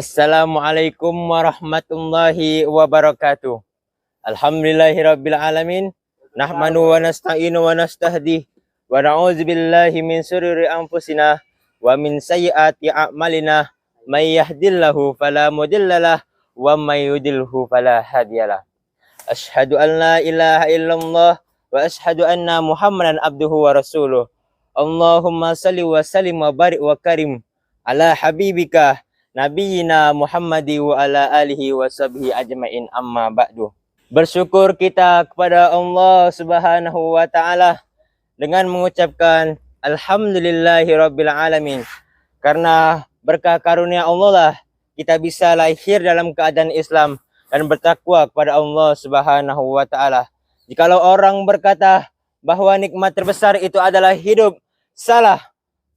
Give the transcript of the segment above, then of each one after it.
Assalamualaikum warahmatullahi wabarakatuh. Alhamdulillahirabbil alamin. Nahmadu wa nasta'inu wa nastahdi wa na'udzu billahi min syururi anfusina wa min sayyiati a'malina. May yahdihillahu fala mudhillalah wa may yudlilhu fala hadiyalah. Asyhadu an la ilaha illallah wa asyhadu anna Muhammadan abduhu wa rasuluh. Allahumma salli wa sallim wa barik wa karim ala habibika Nabiyina Muhammadi wa ala alihi wa sahbihi ajma'in, amma ba'du. Bersyukur kita kepada Allah Subhanahu wa ta'ala dengan mengucapkan Alhamdulillahi Rabbil Alamin. Karena berkah karunia Allah lah kita bisa lahir dalam keadaan Islam dan bertakwa kepada Allah Subhanahu wa ta'ala. Jikalau orang berkata bahwa nikmat terbesar itu adalah hidup, salah.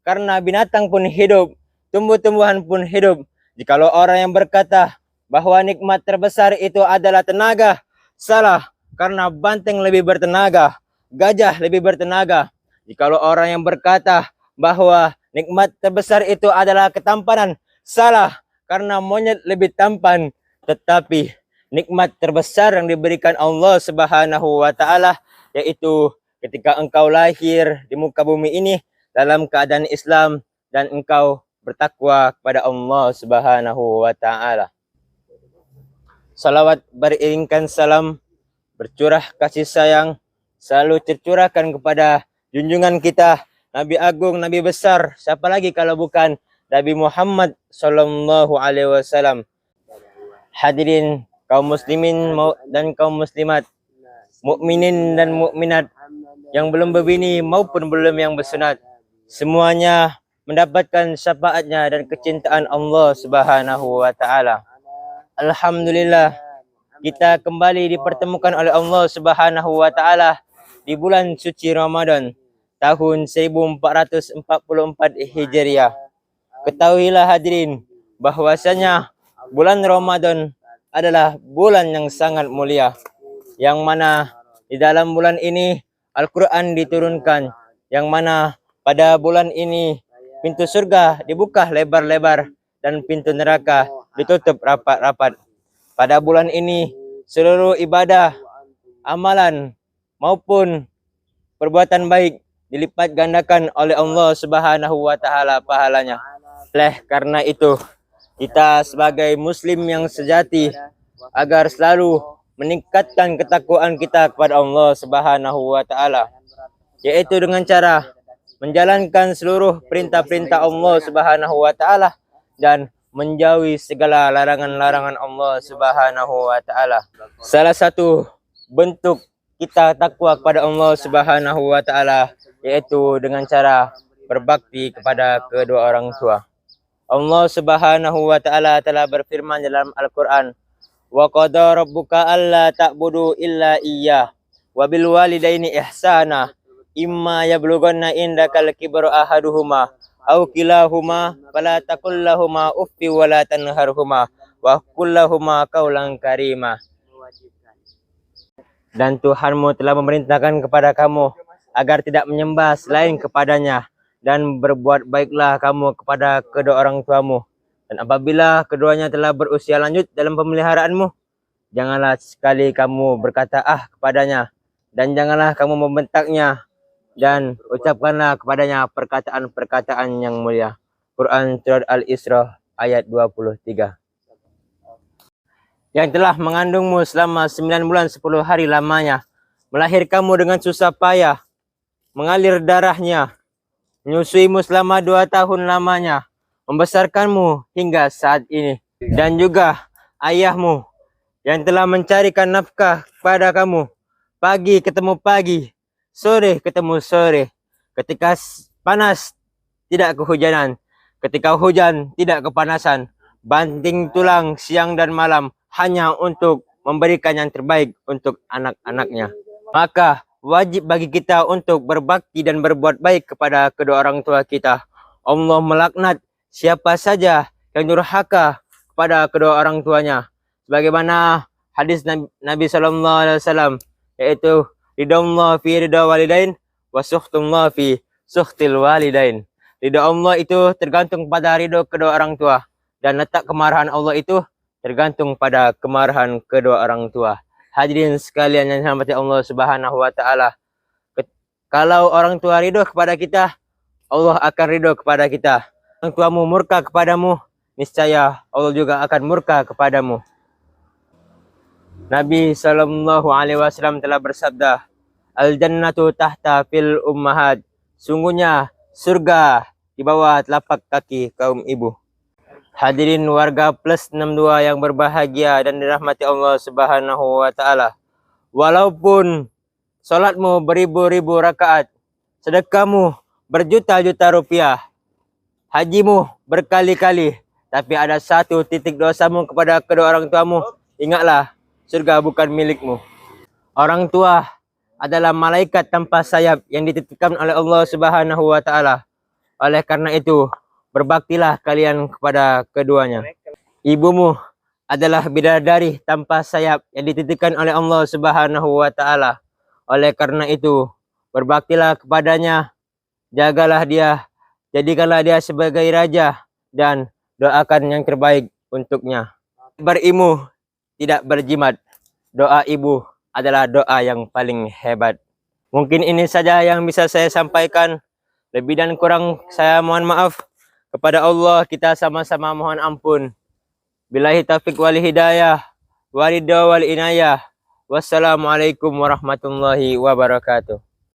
Karena binatang pun hidup, tumbuh-tumbuhan pun hidup. Jikalau orang yang berkata bahwa nikmat terbesar itu adalah tenaga, salah. Karena banteng lebih bertenaga, gajah lebih bertenaga. Jikalau orang yang berkata bahwa nikmat terbesar itu adalah ketampanan, salah. Karena monyet lebih tampan. Tetapi nikmat terbesar yang diberikan Allah Subhanahu wa ta'ala yaitu ketika engkau lahir di muka bumi ini dalam keadaan Islam dan engkau bertakwa kepada Allah Subhanahu wa ta'ala. Salawat beriringkan salam, bercurah kasih sayang selalu tercurahkan kepada junjungan kita, Nabi Agung, Nabi besar, siapa lagi kalau bukan Nabi Muhammad sallallahu alaihi wasallam. Hadirin kaum muslimin dan kaum muslimat, mukminin dan mukminat yang belum berbini maupun belum yang bersunat, semuanya mendapatkan syafaatnya dan kecintaan Allah Subhanahu wa ta'ala. Alhamdulillah, kita kembali dipertemukan oleh Allah Subhanahu wa ta'ala di bulan suci Ramadan tahun 1444 Hijriah. Ketahuilah hadirin bahwasanya bulan Ramadan adalah bulan yang sangat mulia, yang mana di dalam bulan ini Al-Quran diturunkan, yang mana pada bulan ini pintu surga dibuka lebar-lebar dan pintu neraka ditutup rapat-rapat. Pada bulan ini seluruh ibadah, amalan maupun perbuatan baik dilipat gandakan oleh Allah Subhanahu wa ta'ala pahalanya. Oleh karena itu, kita sebagai muslim yang sejati agar selalu meningkatkan ketakwaan kita kepada Allah Subhanahu wa ta'ala, yaitu dengan cara menjalankan seluruh perintah-perintah Allah Subhanahu wa ta'ala dan menjauhi segala larangan-larangan Allah Subhanahu wa ta'ala. Salah satu bentuk kita takwa kepada Allah Subhanahu wa ta'ala yaitu dengan cara berbakti kepada kedua orang tua. Allah Subhanahu wa ta'ala telah berfirman dalam Al-Quran, "Wa qada rabbuka alla ta'budu illa iyyah wa bil walidaini ihsana imma yablughanna indakal kibru ahaduhuma aw kilahuma fala taqul lahumā uffi wa la tanharhumā wa qul lahumā qawlan karīmā." Dan Tuhanmu telah memerintahkan kepada kamu agar tidak menyembah selain kepadanya, dan berbuat baiklah kamu kepada kedua orang tuamu. Dan apabila keduanya telah berusia lanjut dalam pemeliharaanmu, janganlah sekali kamu berkata kepadanya, dan janganlah kamu membentaknya, dan ucapkanlah kepadanya perkataan-perkataan yang mulia. Quran Surat Al-Isra ayat 23. Yang telah mengandungmu selama 9 bulan 10 hari lamanya, melahirkanmu dengan susah payah, mengalir darahnya, menyusuimu selama 2 tahun lamanya, membesarkanmu hingga saat ini. Dan juga ayahmu yang telah mencarikan nafkah kepada kamu, pagi ketemu pagi, sore ketemu sore. Ketika panas tidak kehujanan, ketika hujan tidak kepanasan, banting tulang siang dan malam hanya untuk memberikan yang terbaik untuk anak-anaknya. Maka wajib bagi kita untuk berbakti dan berbuat baik kepada kedua orang tua kita. Allah melaknat siapa saja yang durhaka kepada kedua orang tuanya. Sebagaimana hadis Nabi SAW, yaitu ridallah fi ridha walidain wa sukhtullah fi sukhtil walidain. Ridha Allah itu tergantung pada ridho kedua orang tua, dan letak kemarahan Allah itu tergantung pada kemarahan kedua orang tua. Hadirin sekalian yang dirahmati Allah Subhanahu wa taala. Kalau orang tua ridho kepada kita, Allah akan ridho kepada kita. Orang tuamu murka kepadamu, niscaya Allah juga akan murka kepadamu. Nabi SAW telah bersabda, Al-jannatu tahta fil ummahat. Sungguhnya surga di bawah telapak kaki kaum ibu. Hadirin warga plus 62 yang berbahagia dan dirahmati Allah Subhanahu wa taala. Walaupun salatmu beribu-ribu rakaat, sedekahmu berjuta-juta rupiah, hajimu berkali-kali, tapi ada satu titik dosamu kepada kedua orang tuamu, ingatlah, surga bukan milikmu. Orang tua adalah malaikat tanpa sayap yang dititipkan oleh Allah Subhanahu wa taala. Oleh karena itu, berbaktilah kalian kepada keduanya. Ibumu adalah bidadari tanpa sayap yang dititipkan oleh Allah Subhanahu wa taala. Oleh karena itu, berbaktilah kepadanya, jagalah dia, jadikanlah dia sebagai raja, dan doakan yang terbaik untuknya. Berilmu tidak berjimat. Doa ibu adalah doa yang paling hebat. Mungkin ini saja yang bisa saya sampaikan. Lebih dan kurang saya mohon maaf. Kepada Allah kita sama-sama mohon ampun. Billahi taufiq wal hidayah, waridha wal inayah. Wassalamualaikum warahmatullahi wabarakatuh.